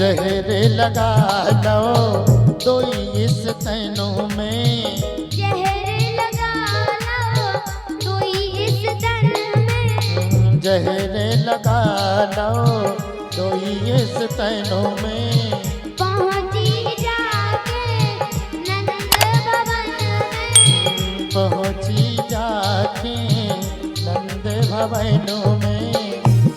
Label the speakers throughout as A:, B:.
A: जहर लगा लो तो इस तैनों में,
B: जहर लगा लो तो इस तन में,
A: जहर लगा लो तो इस तैनों में।
B: पहुंची जाके नंद भवन में,
A: पहुंची जाके नंद भवनों में,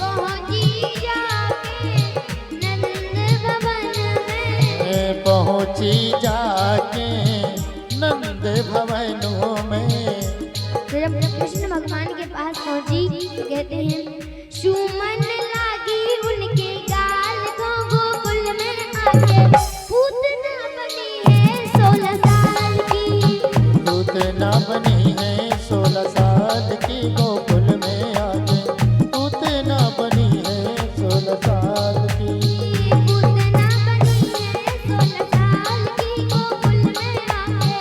B: पहुंची जाके नंद भवन में,
A: पहुंची जाके नंद भवनों में।
B: तो जब कृष्ण भगवान के पास पहुंची तो कहते हैं सुमन लागी उनके गाल को गोकुल में आके, पूतना बनी है 16 साल की,
A: पूतना बनी है 16 साल की गोकुल में आके, पूतना बनी है 16 साल की।
B: पूतना बनी है 16 साल की गोकुल में आके,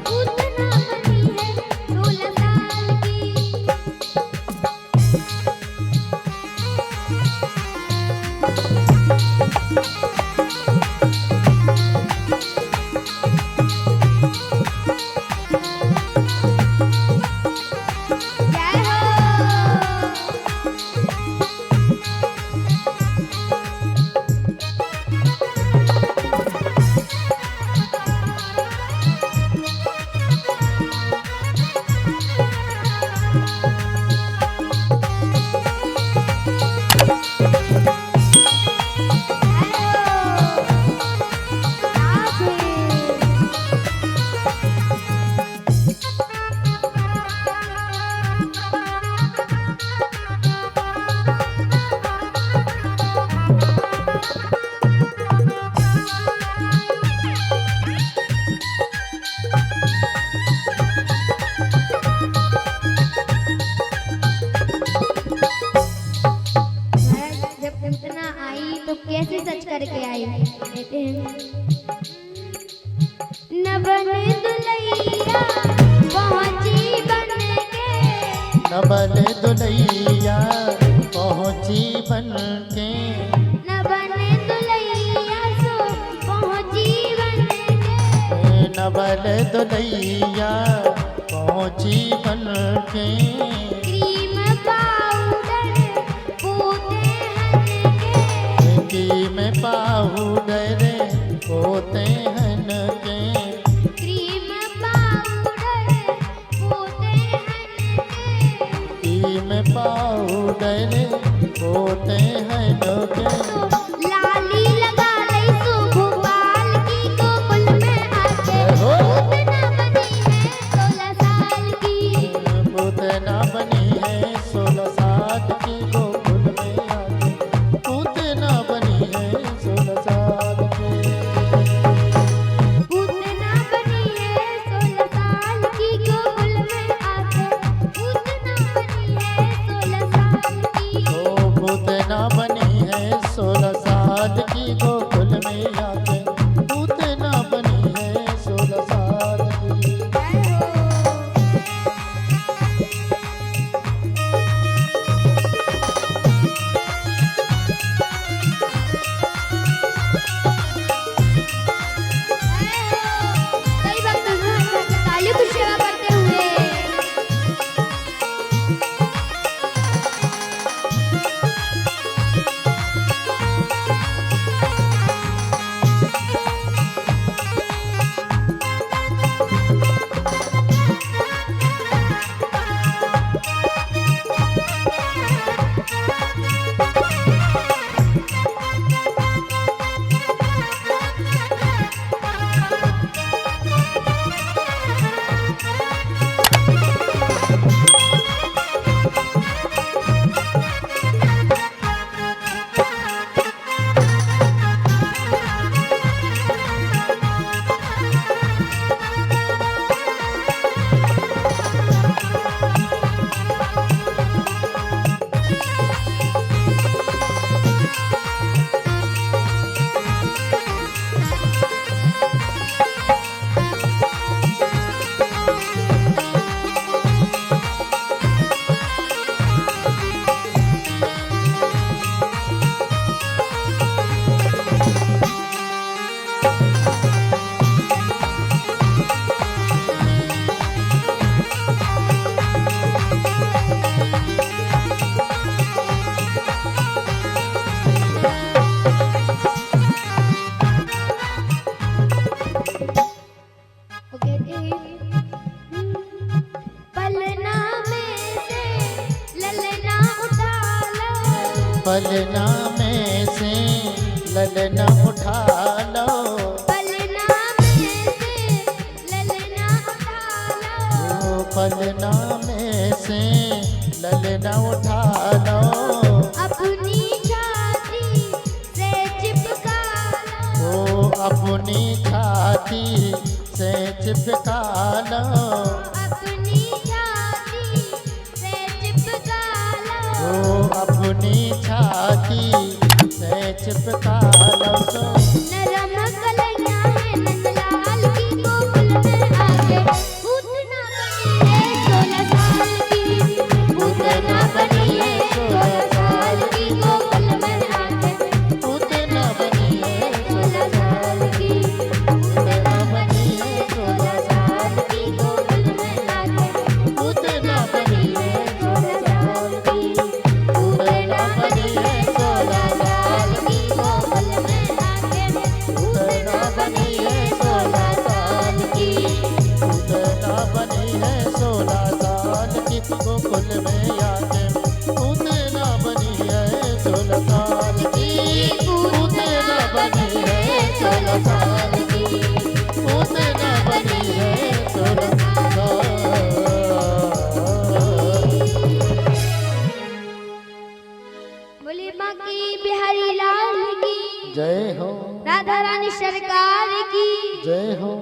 B: पूतना बनी है 16 साल की। जय हो। जब पूतना आई तो कैसे सच करके आई, कहते हैं नबन दुलैया पहुंची बन के,
A: नबल दुलैया पहुंची बन के,
B: नबन दुलैया सो पहुंची बन के,
A: नबल दुलैया पहुंची बन के।
B: क्रीम पाउडर पोते हन के,
A: क्रीम पाउडर पोते हन के,
B: क्रीम पाउडर पोते हन के,
A: क्रीम पाउडर पोते हन के।
B: लाली लगा लई सो भोपाल की गोकुल में आके, पूतना बनी है 16 साल की,
A: पूतना बनी है 16 साल की गोकुल में आके, पूतना बनी है 16 साल की।
B: पूतना बनी है 16 साल की गोकुल में आके, पूतना बनी है 16 साल की।
A: ओ पूतना बनी है 16 साल की गोकुल में आके, पूतना बनी है 16 साल की।
B: जय हो।
A: पलना में से ललना उठा लो,
B: पलना में से ललना उठा लो,
A: पलना में से ललना उठा लो,
B: अपनी छाती से चिपका लो,
A: अपनी छाती से चिपका लो,
B: अपनी छाती से चिपका लो,
A: अपनी छाती से चिपका लो।
B: नरम कलैया है नंदलाल की गोकुल में आके पूतना बनी है 16 साल की, पूतना बनी है 16 साल की गोकुल में आके
A: पूतना बनी है
B: 16 साल की, पूतना बनी है 16 साल की गोकुल में आके
A: पूतना बनी है
B: 16 साल की, पूतना बनी है 16 साल की गोकुल में आके पूतना बनी है 16 साल की,
A: पूतना बनी है 16 साल की, गोकुल में आके पूतना बनी है 16 साल की, पूतना बनी है 16 साल की, पूतना बनी है 16 साल।
B: बोले बाकी बिहारी लाल की,
A: जय हो,
B: राधा रानी सरकार की।
A: जय हो।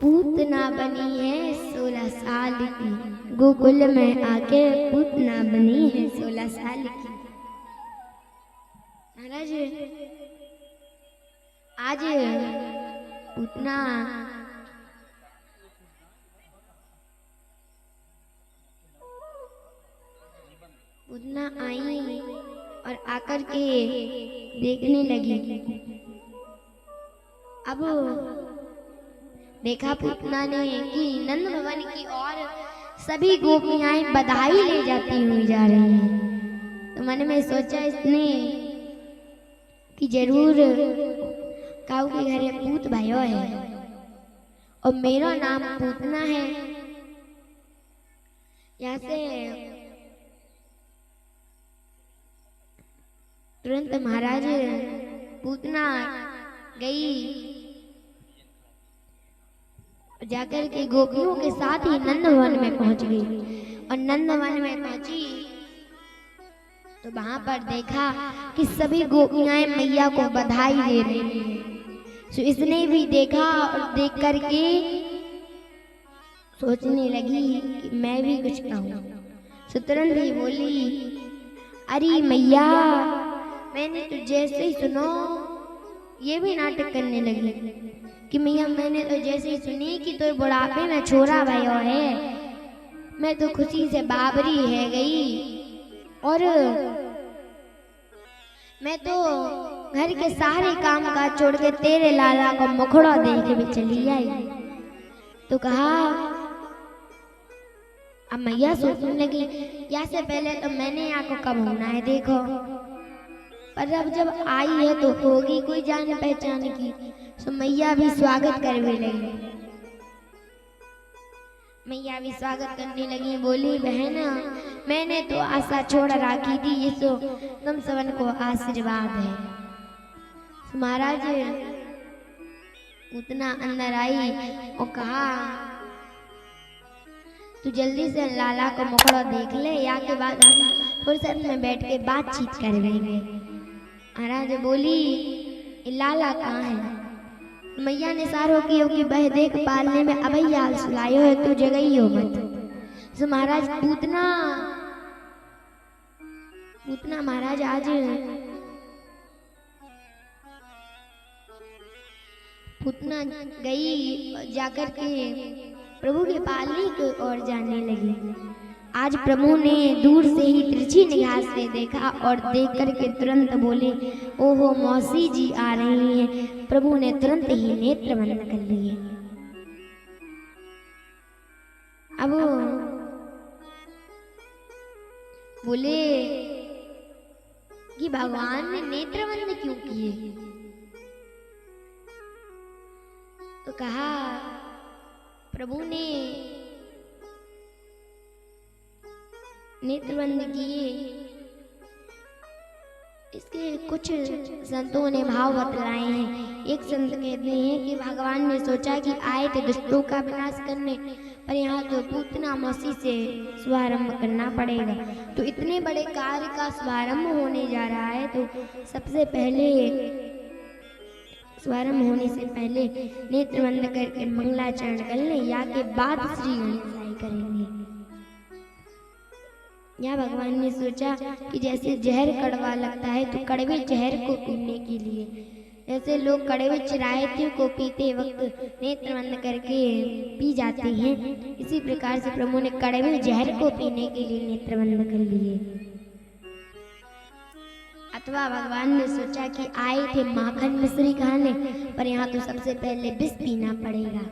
B: पूतना बनी है 16 साल की, गोकुल में आके पूतना बनी है 16 साल की। महाराज आज पूतना पूतना आई और आकर के देखने लगी। अब देखा पूतना ने कि नंद भवन की ओर सभी गोपियाएं बधाई ले जाती हुई जा रही हैं। तो मन में सोचा इसने कि जरूर काऊ के घरे पूत भयो है और मेरा नाम पूतना है। यहाँ से तुरंत महाराज पूतना गई, जाकर के गोपियों के साथ ही नंदवन में पहुंच गई और नंदवन में पहुंची तो वहां पर देखा कि सभी गोपियां मैया को बधाई दे रही हैं। सो इसने भी देखा और देख करके सोचने लगी कि मैं भी कुछ कहूँ। सो तुरंत ही बोली, अरे मैया मैंने तो जैसे ही सुनो ये भी नाटक करने लगी कि मैया मैंने तो जैसे ही सुनी कि तो बुढ़ापे में छोरा भयो है, मैं तो खुशी से बाबरी है गई और मैं तो घर के सारे काम काज छोड़ के तेरे लाला को मुखड़ा देख के चली आई। तो कहा अब मैया सोचने लगी या से पहले तो मैंने यहाँ को कब होना है देखो, पर अब जब आई है तो होगी कोई जान पहचान की। सो मैया भी स्वागत करने लगी, मैया भी स्वागत करने लगी। बोली बहन मैंने तो आशा छोड़ रखी थी, ये सो तुम सबन को आशीर्वाद है। महाराज उतना अंदर आई और कहा तू जल्दी से लाला को मुखड़ा देख ले, या के बाद हम फुर्सत में बैठ के बातचीत करेंगे। महाराज बोली लाला कहाँ है? मैया ने सारो की होगी बह देख पालने में अभी हाल सुलायो है तो जगही हो मत। सो महाराज पूतना महाराज आज पूतना गई जाकर के प्रभु के पालने की ओर जाने लगी। आज प्रभु ने दूर से ही तिरछी निगाह से देखा और देख करके तुरंत बोले, ओहो मौसी जी आ रही हैं। प्रभु ने तुरंत ही नेत्र बंद कर लिए। अब बोले कि भगवान ने नेत्र बंद क्यों किए? तो कहा प्रभु ने नेत्रबंद किए। इसके कुछ संतों ने भाव बतलाए हैं। एक संत कहते हैं कि भगवान ने सोचा कि आए थे दुष्टों का विनाश करने, पर यहाँ तो पूतना मौसी से शुभारंभ करना पड़ेगा। तो इतने बड़े कार्य का शुभारंभ होने जा रहा है, तो सबसे पहले शुभारंभ होने से पहले नेत्र बंद करके मंगलाचरण कर लें, या के बाद श्री गणेशाय करेंगे। या भगवान ने सोचा कि जैसे जहर कड़वा लगता है, तो कड़वे जहर को पीने के लिए, जैसे लोग कड़वे चिरायतियों को पीते वक्त नेत्र बंद करके पी जाते हैं, इसी प्रकार से प्रभु ने कड़वे जहर को पीने के लिए नेत्र बंद कर लिए। अथवा भगवान ने सोचा कि आए थे माखन मिश्री खाने, पर यहाँ तो सबसे पहले विष पीना पड़ेगा।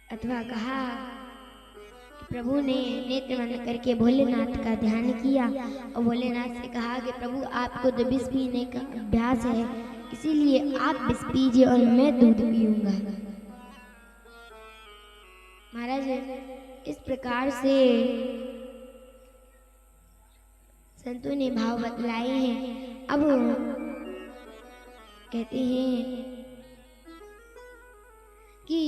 B: अथवा कहा, प्रभु ने नेत्र बंद करके भोलेनाथ का ध्यान किया और भोलेनाथ से कहा कि प्रभु आपको तो विष पीने का अभ्यास है, इसीलिए आप विष पीजिए और मैं दूध पीऊंगा। महाराज इस प्रकार से संतों ने भाव बतलाए हैं। अब कहते हैं कि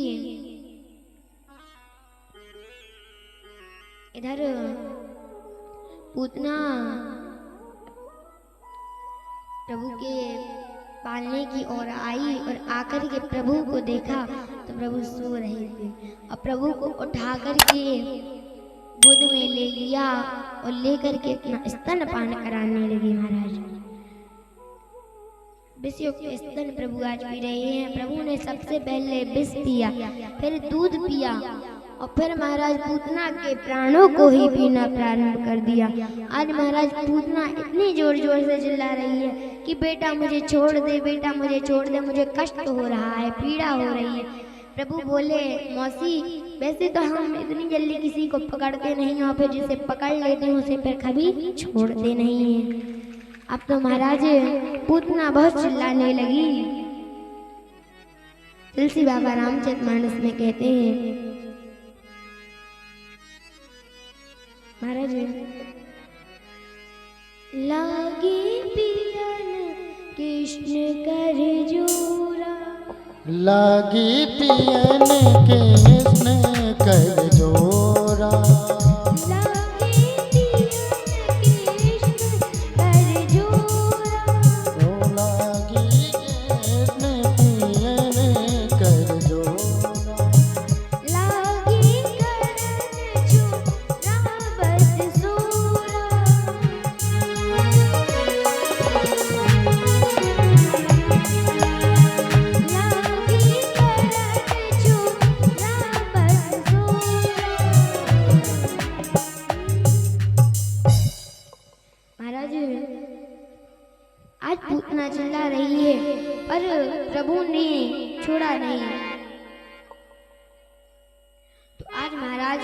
B: इधर पूतना प्रभु के पालने की ओर आई और आकर के प्रभु को देखा तो प्रभु सो रहे थे, और प्रभु को उठा करके गोद में ले लिया और लेकर के अपना स्तनपान कराने लगे। महाराज विषयुक्त स्तन प्रभु आज पी रहे हैं। प्रभु ने सबसे पहले विष पिया, फिर दूध पिया, और फिर महाराज पूतना के प्राणों को ही पीना प्रारंभ कर दिया। आज महाराज पूतना इतनी जोर जोर से चिल्ला रही है कि बेटा मुझे छोड़ दे, बेटा मुझे छोड़ दे, मुझे कष्ट हो रहा है, पीड़ा हो रही है। प्रभु बोले, मौसी वैसे तो हम इतनी जल्दी किसी को पकड़ते नहीं, और फिर जिसे पकड़ लेते हैं उसे फिर कभी छोड़ते नहीं हैं। अब तो महाराज पूतना बहुत चिल्लाने लगी। तुलसी बाबा रामचरितमानस में कहते हैं, महाराज लागे पियन कृष्ण कर जोरा,
A: लागी पियन कृष्ण कर जोरा,
B: लागे पियन कृष्ण कर जोरा,
A: लागी कृष्ण पियन कर जोरा,
B: लागे करन चोरा बस सोरा, महाराज आज पूतना चिल्ला रही है, पर प्रभु ने छोड़ा नहीं। तो आज महाराज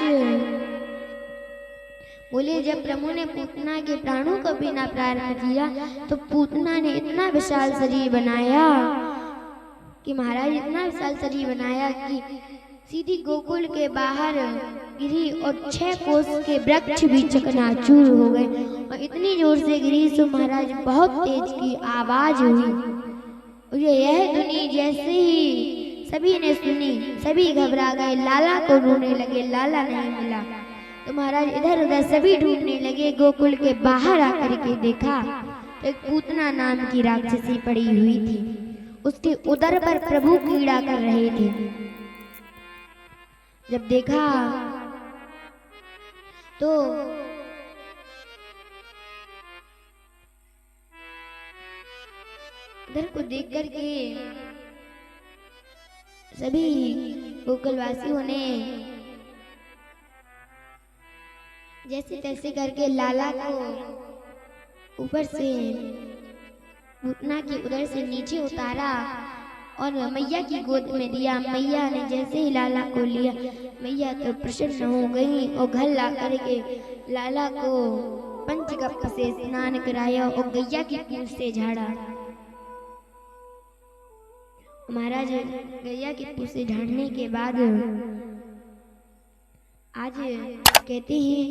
B: बोले, जब प्रभु ने पूतना के प्राणों को पीना प्रारंभ किया तो पूतना ने इतना विशाल शरीर बनाया कि महाराज इतना विशाल शरीर बनाया कि सीधी गोकुल के बाहर गिरी और 6 कोस के वृक्ष भी चकनाचूर हो गए, और इतनी जोर से गिरी सो महाराज बहुत तेज की आवाज हुई। और यह धुनी जैसे ही सभी ने सुनी, सभी घबरा गए, लाला को ढूंढने लगे, लाला नहीं मिला। तो महाराज इधर उधर सभी ढूंढने लगे। गोकुल के बाहर आकर के देखा तो एक पूतना नाम की राक्षसी पड़ी हुई थी, उसके उदर पर प्रभु कीड़ा कर रहे थे। जब देखा तो इधर को देख करके सभी गोकुलवासियों ने जैसे तैसे करके लाला को ऊपर से पूतना की उधर से नीचे उतारा और मैया की गोद में दिया। मैया ने जैसे ही लाला को लिया, मैया तो प्रसन्न हो गई और घर ला करके लाला को पंचकप से स्नान कराया और गैया की पूंछ से झाड़ा। महाराज गैया की पूंछ से झाड़ने के बाद आज कहते हैं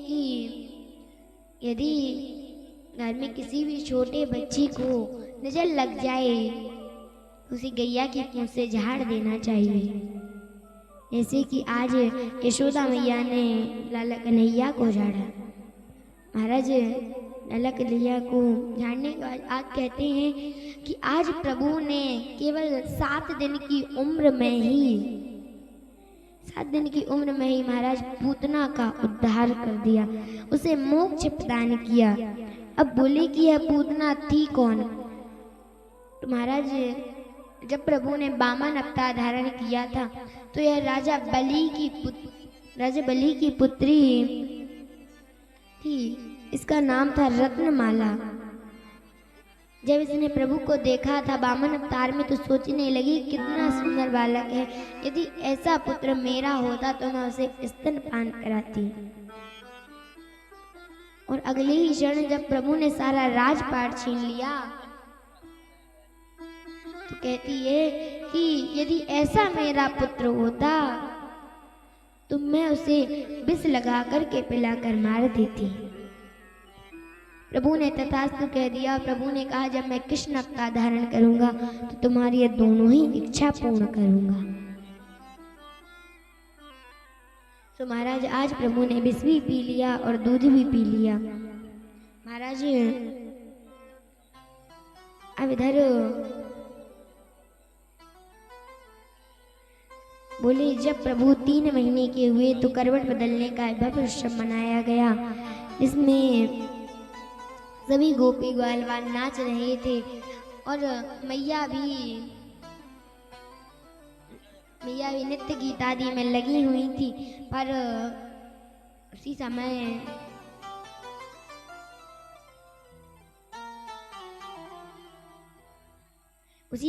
B: कि यदि घर में किसी भी छोटे बच्चे को नजर लग जाए तो उसे गैया की पूंछ से झाड़ देना चाहिए। जैसे कि आज यशोदा मैया ने लाला कन्हैया को झाड़ा। महाराज लाला कन्हैया को झाड़ने के बाद आज कहते हैं कि आज प्रभु ने केवल 7 दिन की उम्र में ही 7 दिन की उम्र में ही महाराज पूतना का उद्धार कर दिया, उसे मोक्ष प्रदान किया। अब बोले कि यह पूतना थी कौन? तो महाराज जब प्रभु ने वामन अवतार धारण किया था तो यह राजा बलि की पुत्री थी। इसका नाम था रत्नमाला। जब इसने प्रभु को देखा था वामन अवतार में तो सोचने लगी कितना सुंदर बालक है, यदि ऐसा पुत्र मेरा होता तो मैं उसे स्तनपान कराती। और अगले ही क्षण जब प्रभु ने सारा राजपाट छीन लिया तो कहती है कि यदि ऐसा मेरा पुत्र होता तो मैं उसे विष लगा करके पिलाकर मार देती। प्रभु ने तथास्तु कह दिया। प्रभु ने कहा जब मैं कृष्ण अवतार धारण करूंगा तो तुम्हारी ये दोनों ही इच्छा पूर्ण करूंगा। तो महाराज आज प्रभु ने विष भी पी लिया और दूध भी पी लिया। महाराज अब इधर बोले जब प्रभु 3 महीने के हुए तो करवट बदलने का भव्य उत्सव मनाया गया, जिसमें सभी गोपी ग्वालवाल नाच रहे थे और मैया भी नृत्य गीत आदि में लगी हुई थी। पर उसी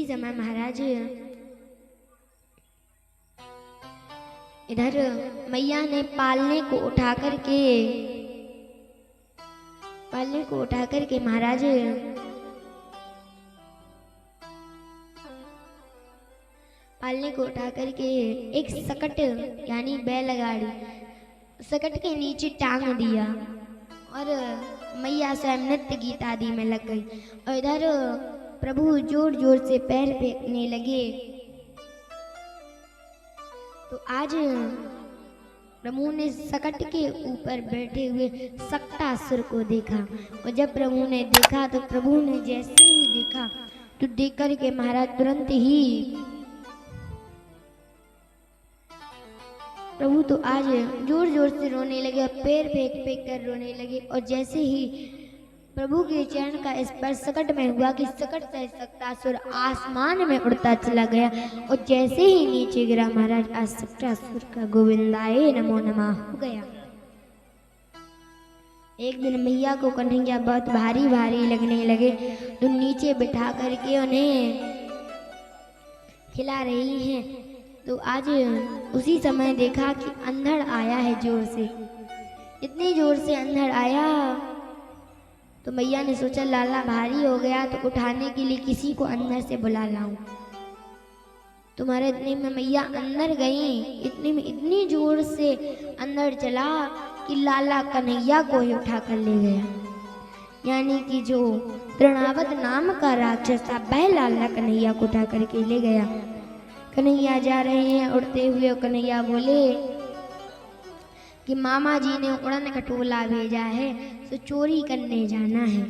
B: समय महाराज इधर मैया ने पालने को उठा करके महाराज एक सकट यानी बैलगाड़ी सकट के नीचे टांग दिया और मैया स्वयं नृत्य गीत आदि में लग गई। और इधर प्रभु जोर जोर से पैर फेंकने लगे। तो आज प्रभु ने सकट के ऊपर बैठे हुए सक्टासुर को देखा और जब प्रभु ने देखा तो प्रभु ने जैसे ही देखा तो देख कर के महाराज तुरंत ही प्रभु तो आज जोर जोर से रोने लगे, पैर फेंक फेंक कर रोने लगे। और जैसे ही प्रभु के चरण का स्पर्श सकट में हुआ कि सकट से सक्टासुर आसमान में उड़ता चला गया और जैसे ही नीचे गिरा महाराज आज सक्टासुर का गोविंदाय नमो नमः हो गया। एक दिन मैया को कन्हैया बहुत भारी भारी लगने लगे तो नीचे बिठा करके उन्हें खिला रही हैं। तो आज उसी समय देखा कि अंधड़ आया है जोर से, इतनी जोर से अंधड़ आया तो मैया ने सोचा लाला भारी हो गया तो उठाने के लिए किसी को अंदर से बुला लाऊं। तुम्हारे इतने में मैया अंदर गई, इतने में इतनी जोर से अंदर चला कि लाला कन्हैया को ही उठा कर ले गया। यानी कि जो तृणावत नाम का राक्षस था वह लाला कन्हैया को उठा करके ले गया। कन्हैया जा रहे हैं उड़ते हुए। कन्हैया बोले कि मामा जी ने उड़न खटोला भेजा है तो चोरी करने जाना है,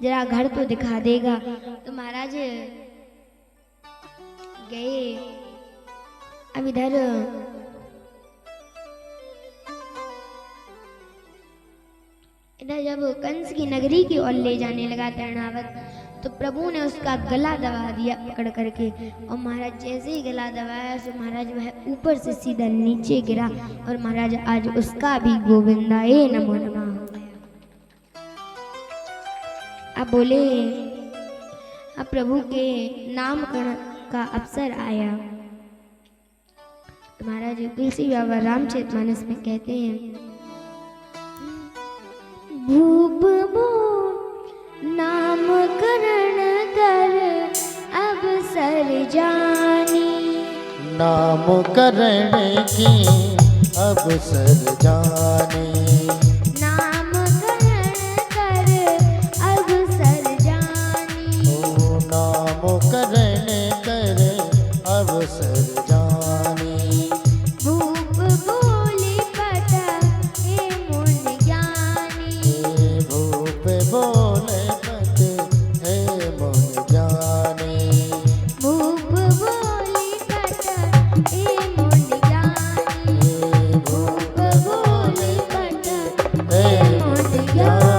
B: जरा घर तो दिखा देगा। तो महाराज गए। अब इधर जब कंस की नगरी की ओर ले जाने लगा तृणावत तो प्रभु ने उसका गला दबा दिया पकड़ करके। और महाराज जैसे ही गला दबाया तो महाराज वह ऊपर से सीधा नीचे गिरा और महाराज आज उसका भी गोविंदाय नमो नमः हो गया। अब बोले अब प्रभु के नामकरण का अवसर आया तो महाराज तुलसी बाबा रामचरितमानस में कहते हैं भूप
A: नामकरण की अवसर जाने,
B: नामकरण कर अवसर जानी।
A: ओ नामकरण कर अवसर जाने,
B: भूप बोले पट हे मुन ज्ञानी।
A: हे भूप बोले पत हे मुन जाने,
B: भूप बोले पट हे मुन ज्ञानी।
A: हे
B: भूप बोले पट
A: हे
B: हे मुन ज्ञानी।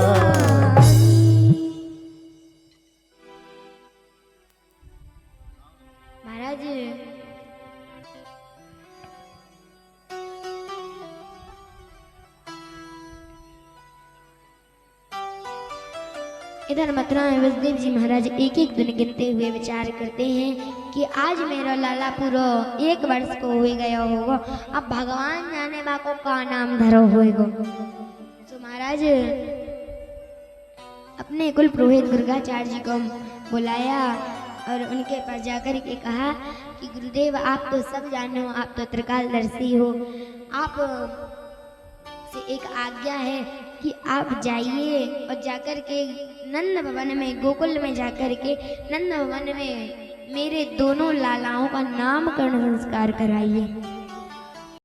B: महाराज इधर मथुरा में वसुदेव जी महाराज एक एक दिन गिनते हुए विचार करते हैं कि आज मेरा लाला पूरा 1 वर्ष को हो गया होगा, अब भगवान जाने बा को का नाम धरो होएगो। तो महाराज अपने कुल पुरोहित दुर्गाचार्य जी को बुलाया और उनके पास जाकर के कहा कि गुरुदेव आप तो सब जानो, आप तो त्रिकालदर्शी हो, आप से एक आज्ञा है कि आप जाइए और जाकर के नंद भवन में, गोकुल में जाकर के नंद भवन में मेरे दोनों लालाओं का नामकरण संस्कार कराइए।